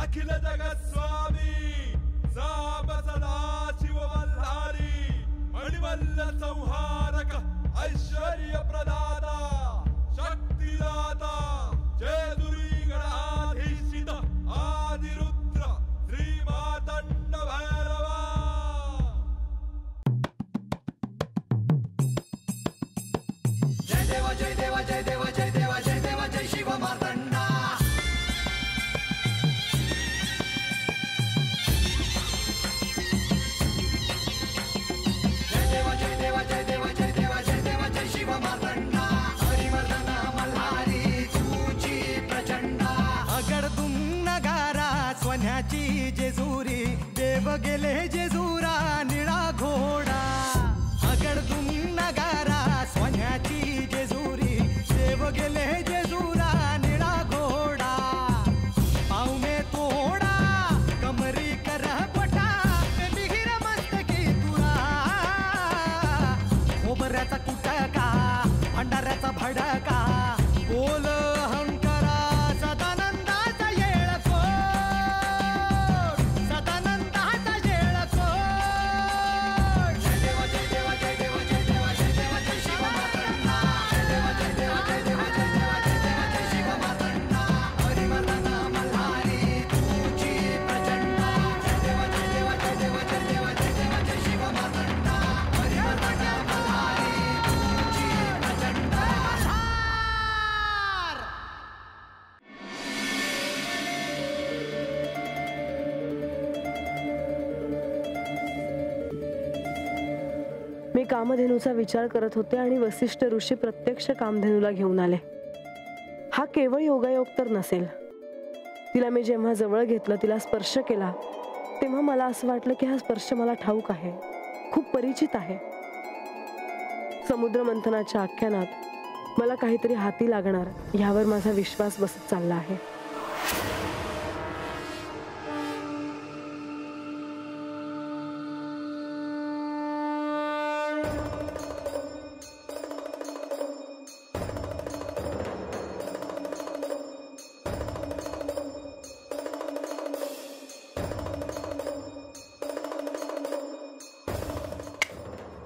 अखिल जगस्वामी साप सदा शिव मल्हारी मणिमल्ल संहारक ऐश्वर्य प्रदाता शक्तिदाता जयदुरी गणाधीशित आदिरुद्र श्री मातंड भैरवा। जय देव जय देव जय देव जय देव जय देव जय शिव मातंडा। जय देव जय देव जय देव जय देव जय देव जय शिव मातंडा। हरिवर्धन मल्हारी तुझी प्रचंडा। अगडदुम नगारा सोन्याची जेजुरी देव गेले जेजुरा निळा घोडा। अगडदुम नगारा सोन्याची जेजुरी देव गेले जेजुरा निळा घोडा। पाव में तोडा कमरी कर पटा मिहिर मस्तकी तुरा। खोबऱ्याचा कुटका भंडाऱ्याचा भडका बोल अहंकारा सदानंदाचा येळकोट सदानंदाचा येळकोट। जय देव जय देव जय देव जय देव जय देव जय शिव मातंडा। जय देव जय देव जय देव जय देव जय देव जय शिव मातंडा। हरिवर्धन मल्हारी तुझी प्रचंडा। जय देव जय देव जय देव जय देव जय देव जय शिव मातंडा। हरिवर्धन मल्हारी तुझी प्रचंडा। मी कामधेनूचा विचार करत होते आणि वसिष्ठ ऋषी प्रत्यक्ष कामधेनूला घेऊन आले। हा केवळ योगायोग तर नसेल। तिला मी जेव्हा जवळ घेतलं तिला स्पर्श केला तेव्हा मला असं वाटलं की हा स्पर्श मला ठाऊक आहे, खूप परिचित आहे। समुद्र मंथनाच्या आख्यानात मला काहीतरी हाती लागणार यावर माझा विश्वास बसत चालला आहे।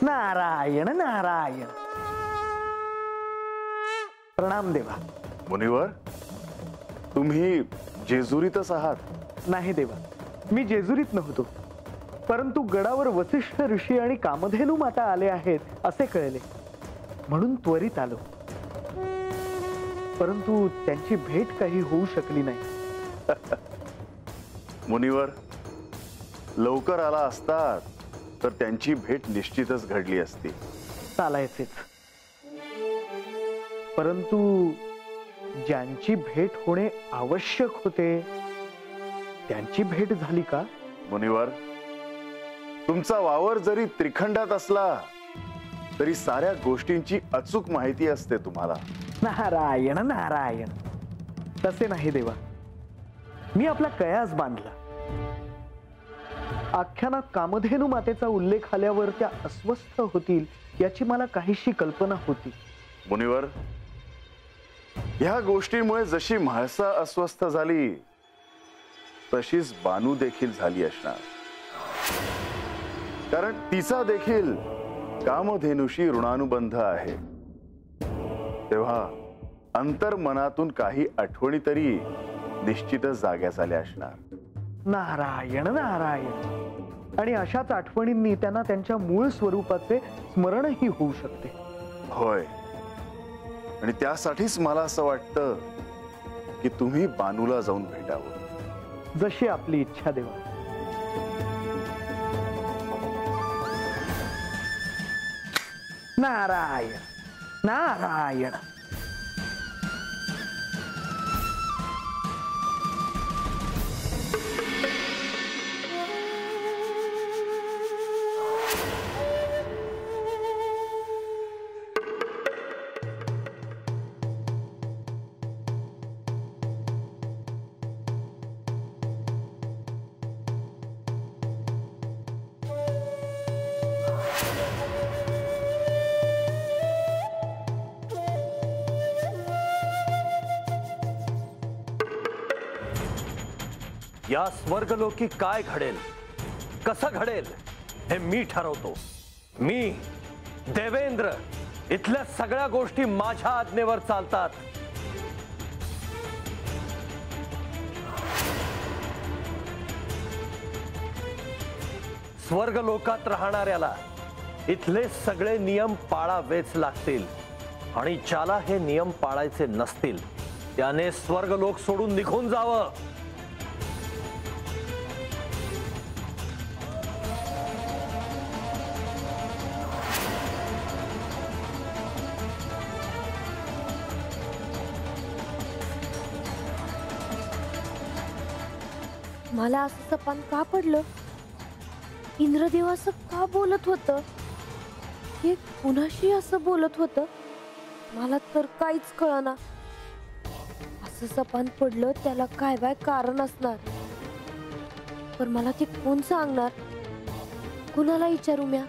नारायण नारायण। प्रणाम देवा। मुनिवर, तुम्ही जेजुरीतच आहात? नाही देवा, मी जेजुरीत नव्हतो, परंतु गडावर वसिष्ठ ऋषी आणि कामधेनू माता आले आहेत असे कळले, म्हणून त्वरित आलो। परंतु त्यांची भेट काही होऊ शकली नाही। मुनिवर, लवकर आला असतात तर त्यांची भेट निश्चितच घडली असती। चालायचेच, परंतु ज्यांची भेट होणे आवश्यक होते त्यांची भेट झाली का? मुनिवर, तुमचा वावर जरी त्रिखंडात असला तरी साऱ्या गोष्टींची अचूक माहिती असते तुम्हाला। नारायण नारायण। तसे नाही देवा, मी आपला कयास बांधला। आख्यानात कामधेनू मातेचा उल्लेख आल्यावर त्या अस्वस्थ होतील याची मला काहीशी कल्पना होती। मुनिवर, ह्या गोष्टीमुळे जशी म्हाळसा अस्वस्थ झाली तशीच बानू देखील झाली असणार, कारण तिचा देखील कामधेनुशी ऋणानुबंध आहे। तेव्हा अंतर्मनातून काही आठवणी तरी निश्चितच जाग्या झाल्या असणार। नारायण नारायण। आणि अशाच आठवणींनी त्यांना त्यांच्या मूळ स्वरूपाचे स्मरणही होऊ शकते। होय, आणि त्यासाठीच मला असं वाटतं की तुम्ही बानूला जाऊन भेटावं। जशी आपली इच्छा देवा। नारायण नारायण। या स्वर्गलोकी काय घडेल, कसं घडेल हे मी ठरवतो. मी देवेंद्र. इथल्या सगळ्या गोष्टी माझ्या आज्ञेवर चालतात. स्वर्गलोकात राहणाऱ्याला इथले सगळे नियम पाळावेच लागतील आणि ज्याला हे नियम पाळायचे नसतील त्याने स्वर्गलोक सोडून निघून जावं. मला असं सपान का पडलं? इंद्रदेव असं का बोलत होतं? हे कुणाशी असं बोलत होतं? मला तर काहीच कळना. असं सपान पडलं त्याला काय बाय कारण असणार, पण मला ते कोण सांगणार? कुणाला विचारू म्या?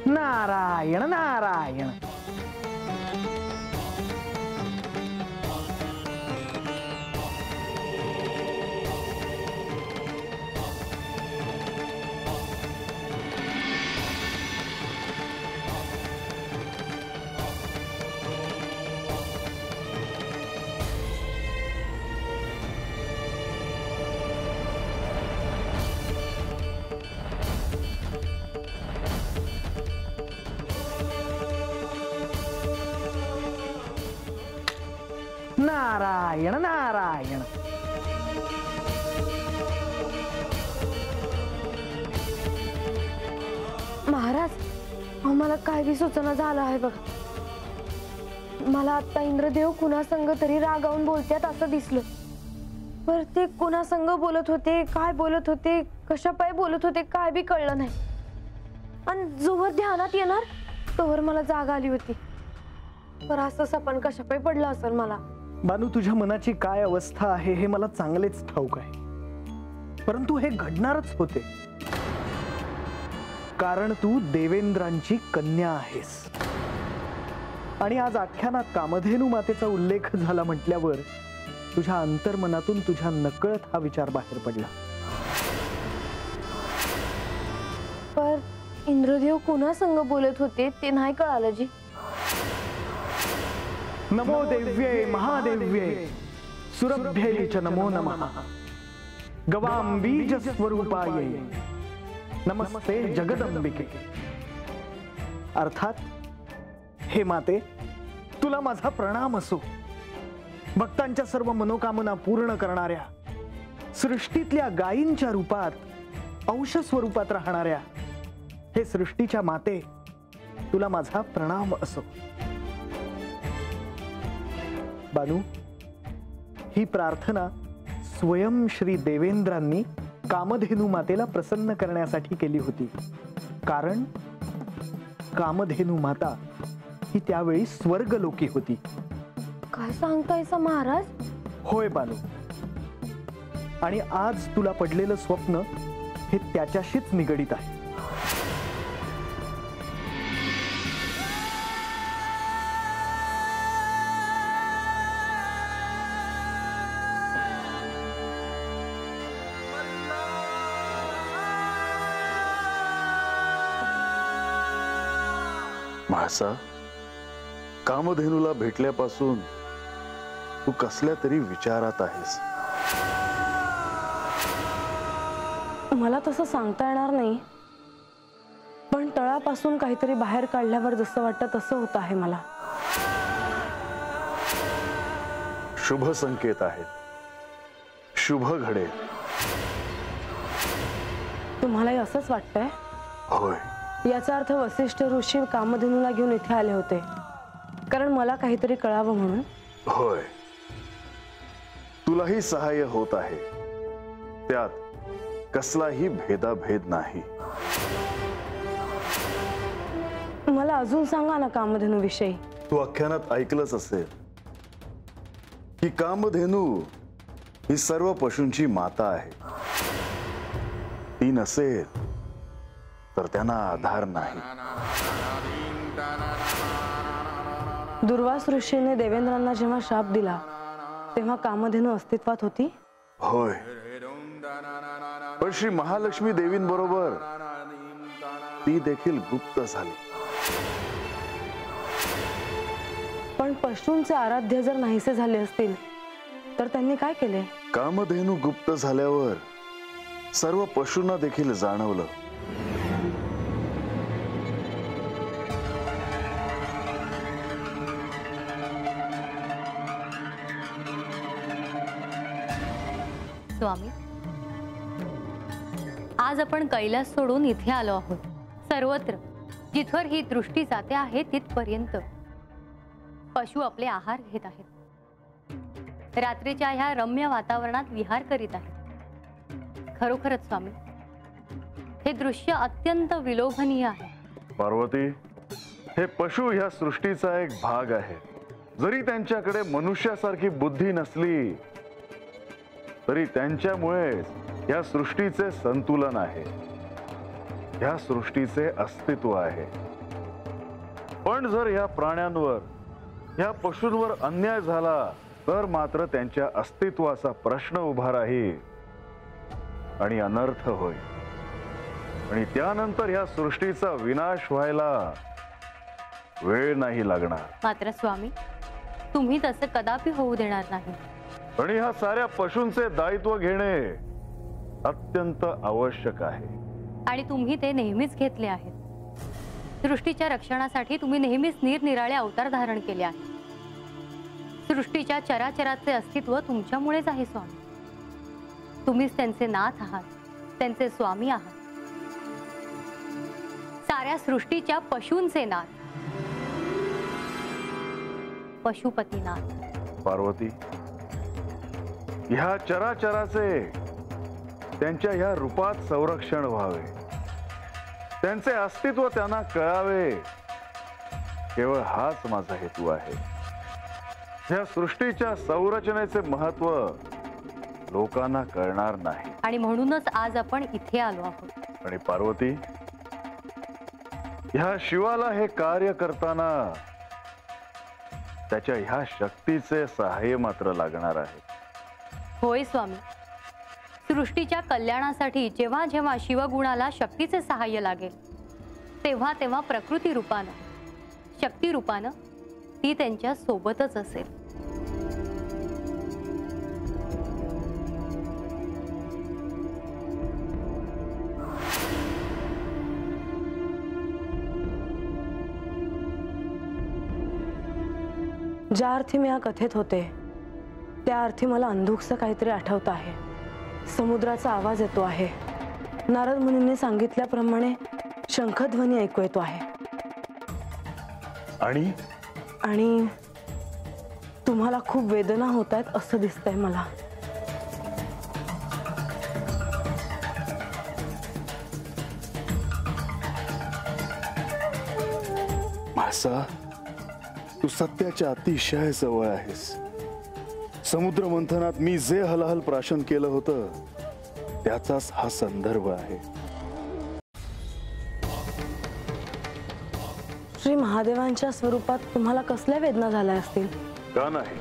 नारायण नारायण. नारायण नारायण. महाराज, मला काय बी सूचना झालं आहे बघा. मला आता इंद्रदेव कुणा संग तरी रागावून बोलतात असं दिसलं. पर ते कुणा संग बोलत होते, काय बोलत होते, कशा पाय बोलत होते काय बी कळलं नाही. आणि जोवर ध्यानात येणार तोवर मला जाग आली होती. पर असं सपन कशा पाय पडलं असेल मला. बानू, तुझ्या मनाची काय अवस्था आहे हे मला चांगलेच ठाऊक आहे, परंतु हे घडणारच होते कारण तू देवेंद्रांची कन्या आहेस. आणि आज आख्यानात कामधेनू मातेचा उल्लेख झाला म्हटल्यावर तुझ्या अंतर्मनातून तुझ्या नकळत हा विचार बाहेर पडला. पर इंद्रदेव कुणा संग बोलत होते ते नाही कळालं जी. नमो देव्ये महादेव्ये सुरभ्यै च नमो नमः. गवां बीज स्वरूपायै नमस्ते जगदंबिके. अर्थात हे माते, तुला माझा प्रणाम असो. भक्तांच्या सर्व मनोकामना पूर्ण करणाऱ्या, सृष्टीतल्या गायींच्या रूपात, अंश स्वरूपात राहणाऱ्या हे सृष्टीच्या माते, तुला माझा प्रणाम असो. बानू, ही प्रार्थना स्वयं श्री देवेंद्रांनी कामधेनू मातेला प्रसन्न करण्यासाठी केली होती. कारण कामधेनू माता ही त्यावेळी स्वर्गलोकी होती. काय सांगतायसा महाराज? होय बानू, आणि आज तुला पडलेलं स्वप्न हे त्याच्याशीच निगडीत आहे. म्हाळसा, कामधेनूला भेटल्यापासून तू कसल्या तरी विचारात आहेस. मला तसं सांगता येणार नाही, पण तळापासून काहीतरी बाहेर काढल्यावर जसं वाटतं तसं होत आहे मला. शुभ संकेत आहेत. शुभ घडेल. तुम्हालाही असंच वाटतंय? होय. याचा अर्थ वसिष्ठ ऋषी कामधेनूला घेऊन इथे आले होते कारण मला काहीतरी कळावं म्हणून. होय, तुलाही सहाय्य होत आहे. त्यात कसलाही भेदाभेद नाही. मला अजून सांगा ना कामधेनू विषयी. तू आख्यानात ऐकलंच असेल की कामधेनू ही सर्व पशूंची माता आहे. ती नसेल तर त्यांना आधार नाही. दुर्वास ऋषीने देवेंद्रांना जेव्हा शाप दिला तेव्हा कामधेनू अस्तित्वात होती? होय, पण श्री महालक्ष्मी देवींबरोबर ती देखील गुप्त झाली. पण पशूंचे आराध्य जर नाहीसे झाले असतील तर त्यांनी काय केले? कामधेनू गुप्त झाल्यावर सर्व पशूंना देखील जाणवलं. स्वामी, आज आपण कैलास सोडून इथे आलो आहोत. सर्वत्र जिथवर ही दृष्टी जाते आहे तिथपर्यंत पशु आपले आहार घेत आहेत. रात्रीच्या ह्या रम्य वातावरणात विहार करीत आहेत. खरोखरच स्वामी, हे दृश्य अत्यंत विलोभनीय आहे. पार्वती, हे पशु ह्या सृष्टीचा एक भाग आहे. जरी त्यांच्याकडे मनुष्यासारखी बुद्धी नसली तरी त्यांच्यामुळे या सृष्टीचे संतुलन आहे, या सृष्टीचे अस्तित्व आहे. पण जर या प्राण्यांवर, या पशूंवर अन्याय झाला तर मात्र त्यांच्या अस्तित्वाचा प्रश्न उभा राहील आणि अनर्थ होईल. आणि त्यानंतर या सृष्टीचा विनाश व्हायला वेळ नाही लागणार. मात्र स्वामी, तुम्ही तसं कदापि होऊ देणार नाही. आणि ह्या साऱ्या पशूंचे दायित्व घेणे अत्यंत आवश्यक आहे. आणि तुम्ही ते नेहमीच घेतले आहे. सृष्टीच्या रक्षणासाठी तुम्ही नेहमीच निरनिराळे अवतार धारण केले आहे. सृष्टीच्या चराचराचे अस्तित्व तुमच्यामुळेच आहे स्वामी. तुम्हीच त्यांचे नाथ आहात, त्यांचे स्वामी आहात. साऱ्या सृष्टीच्या पशूंचे नाथ, पशुपतीनाथ. पार्वती, ह्या चराचराचे त्यांच्या ह्या रूपात संरक्षण व्हावे, त्यांचे अस्तित्व त्यांना कळावे, केवळ हाच माझा हेतू आहे. ह्या सृष्टीच्या संरचनेचे महत्व लोकांना कळणार नाही. आणि म्हणूनच आज आपण इथे आलो आहोत. आणि पार्वती, ह्या शिवाला हे कार्य करताना त्याच्या ह्या शक्तीचे सहाय्य मात्र लागणार आहे. होय स्वामी, सृष्टीच्या कल्याणासाठी जेव्हा जेव्हा शिवगुणाला शक्तीचे सहाय्य लागेल तेव्हा तेव्हा प्रकृती रूपानं, शक्ती रूपानं ती त्यांच्या सोबतच असेल. ज्या अर्थी मी या कथेत होते त्या अर्थी मला अंधुकसं काहीतरी आठवत आहे. समुद्राचा आवाज येतो आहे. नारद मुनींनी सांगितल्याप्रमाणे शंखध्वनी ऐकू येतो आहे. आणि तुम्हाला खूप वेदना होत आहेत असं दिसतंय मला. मासा, तू सत्याच्या अतिशय जवळ आहेस. समुद्र मंथनात मी जे हलाहल प्राशन केलं होतं त्याचाच हा संदर्भ आहे. श्री महादेवांच्या स्वरूपात तुम्हाला कसल्या वेदना झाल्या असतील? का नाही,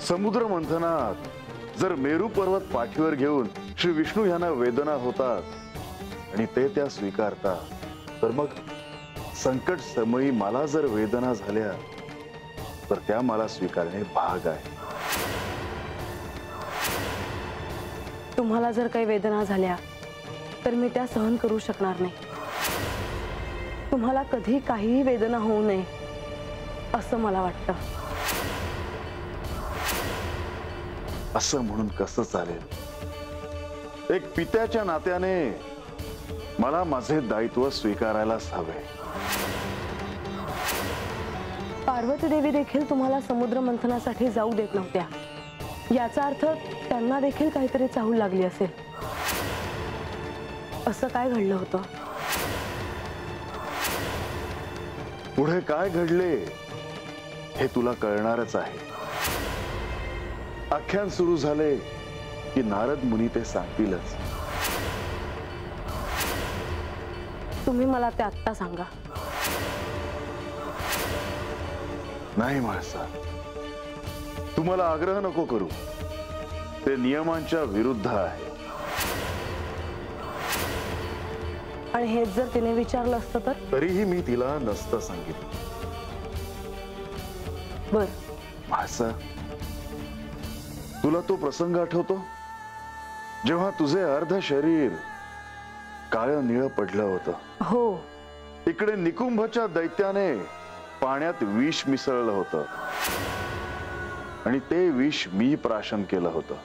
समुद्र मंथनात जर मेरू पर्वत पाठीवर घेऊन श्री विष्णू यांना वेदना होतात आणि ते त्या स्वीकारतात, तर मग संकट समयी मला जर वेदना झाल्या तर त्या मला स्वीकारणे भाग आहे. तुम्हाला जर काही वेदना झाल्या तर मी त्या सहन करू शकणार नाही. तुम्हाला कधी काहीही वेदना होऊ नये असं मला वाटतं. असं म्हणून कसं चालेल? एक पित्याच्या नात्याने मला माझे दायित्व स्वीकारायलाच हवे. पार्वती देवी देखील तुम्हाला समुद्र मंथनासाठी जाऊ देत नव्हत्या. याचा अर्थ त्यांना देखील काहीतरी चाहूल लागली असेल. असं काय घडलं होतं? पुढे काय घडले हे तुला कळणारच आहे. आख्यान सुरू झाले की नारद मुनी ते सांगतीलच. तुम्ही मला ते आत्ता सांगा. नाही म्हाळसा, तुम्हाला आग्रह नको करू. ते नियमांच्या विरुद्ध आहे. आणि हेच जर तिने विचारलं असतं तर? तरीही मी तिला नसतं सांगितलं. बर म्हाळसा, तुला तो प्रसंग आठवतो जेव्हा तुझे अर्ध शरीर काळं निळं पडलं होतं? हो. इकडे निकुंभच्या दैत्याने पाण्यात विष मिसळलं होतं आणि ते विष मी प्राशन केलं होतं.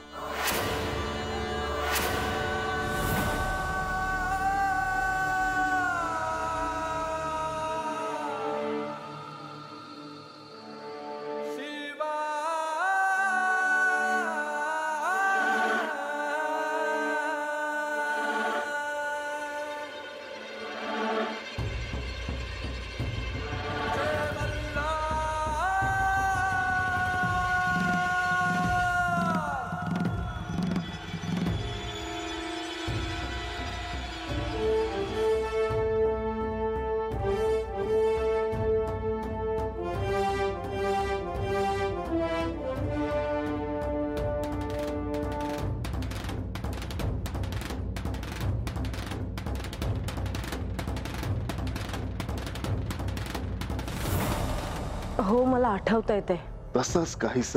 हो, मला आठवत येते. तसंच काहीस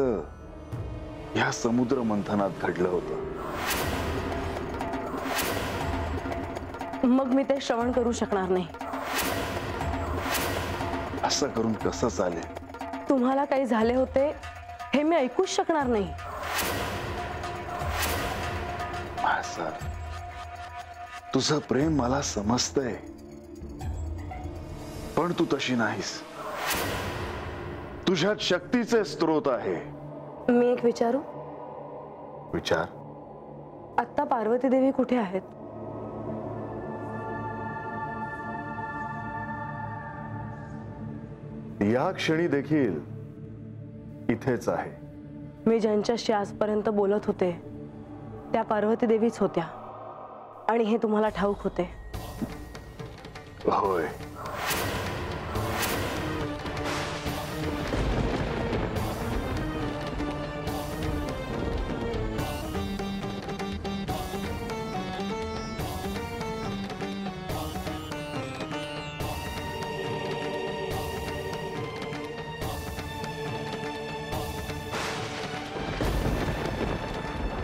या समुद्र मंथनात घडलं होतं. मग मी ते श्रवण करू शकणार नाही. असं करून कसं चालेल? तुम्हाला काही झाले होते हे मी ऐकूच शकणार नाही. म्हाळसा, तुझं प्रेम मला समजतंय, पण तू तशी नाहीस. तुझ्यात शक्तीचे स्रोत आहे. मी एक विचारू? विचार. आता पार्वती देवी कुठे आहेत? या क्षणी देखील इथेच आहे. मी ज्यांच्याशी आजपर्यंत बोलत होते त्या पार्वती देवीच होत्या आणि हे तुम्हाला ठाऊक होते. होय.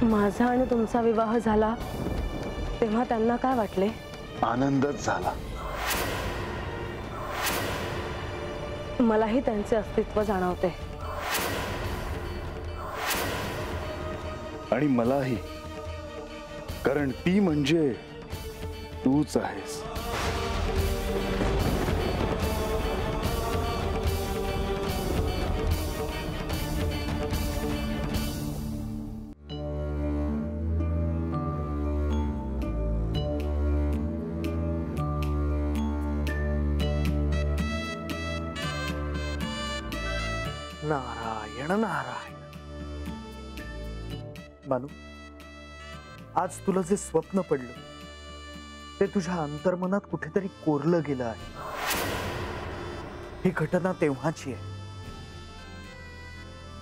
माझा आणि तुमचा विवाह झाला तेव्हा त्यांना काय वाटले? आनंदच झाला. मलाही त्यांचे अस्तित्व जाणवते. आणि मलाही, कारण ती म्हणजे तूच आहेस. नारायण नारायण. बानू, आज तुला जे स्वप्न पडलं ते तुझ्या अंतर्मनात कुठेतरी कोरलं गेलं आहे. ही घटना तेव्हाची आहे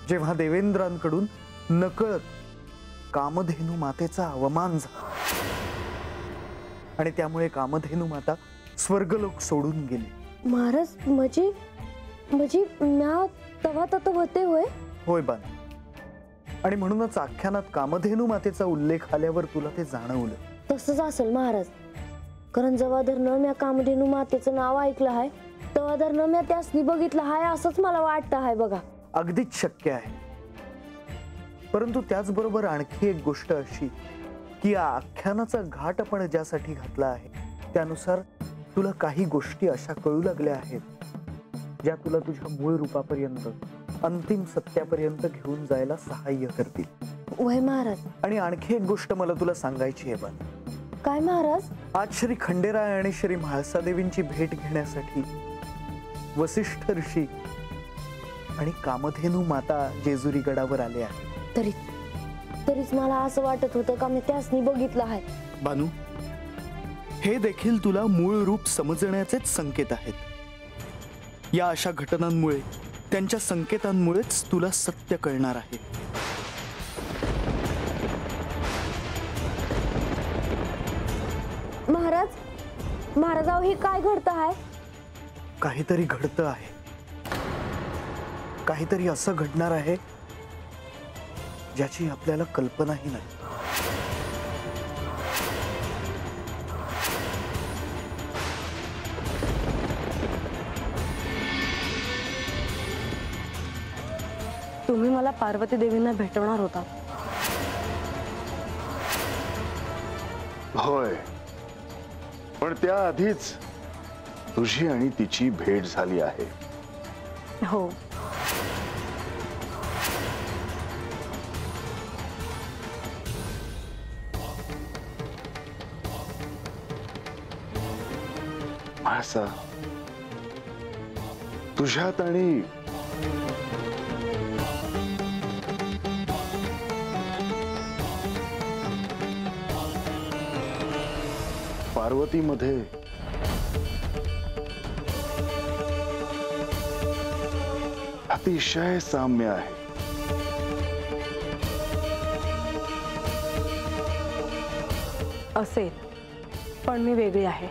जेव्हा देवेंद्रांकडून नकळत कामधेनू मातेचा अवमान झाला आणि त्यामुळे कामधेनू माता स्वर्गलोक सोडून गेली. महाराज, म्हणजे म्या तवा तत होते होय? होय बानू, आणि म्हणूनच आख्यानात कामधेनू मातेचा उल्लेख आल्यावर तुला ते जाणवलं. तसंच असेल महाराज, कारण जेव्हा धरणं म्या कामधेनू मातेचं नाव ऐकलं आहे तेव्हा धरणं म्या त्यासनी बघितलं आहे असंच मला वाटतं आहे बघा. अगदीच शक्य आहे. परंतु त्याचबरोबर आणखी एक गोष्ट अशी की या आख्यानाचा घाट आपण ज्यासाठी घातला आहे त्यानुसार तुला काही गोष्टी अशा कळू लागल्या आहेत ज्या तुला तुझ्या मूळ रूपापर्यंत, अंतिम सत्यापर्यंत घेऊन जायला सहाय्य करतील. वय महाराज. आणि आणखी एक गोष्ट मला तुला सांगायची आहे बन. काय महाराज? आज श्री खंडेराय आणि श्री म्हाळसा देवींची भेट घेण्यासाठी वसिष्ठ ऋषी आणि कामधेनू माता जेजुरी गडावर आले आहेत. तरीच मला असं वाटत होतं का मी त्यासनी बघितलं आहे. बानू, हे देखील तुला मूळ रूप समजण्याचेच संकेत आहेत. या अशा घटनांमुळे, त्यांच्या संकेतांमुळेच तुला सत्य कळणार आहे. महाराजाव ही काय घडतं आहे? काहीतरी घडतं आहे, काहीतरी असं घडणार आहे ज्याची आपल्याला कल्पनाही नाही. तुम्ही मला पार्वती देवींना भेटवणार होता. होय, पण त्याआधीच तुझी आणि तिची भेट झाली आहे. हो, मासा, तुझ्यात आणि पार्वतीमध्ये अतिशय साम्य आहे. असेल, पण मी वेगळी आहे.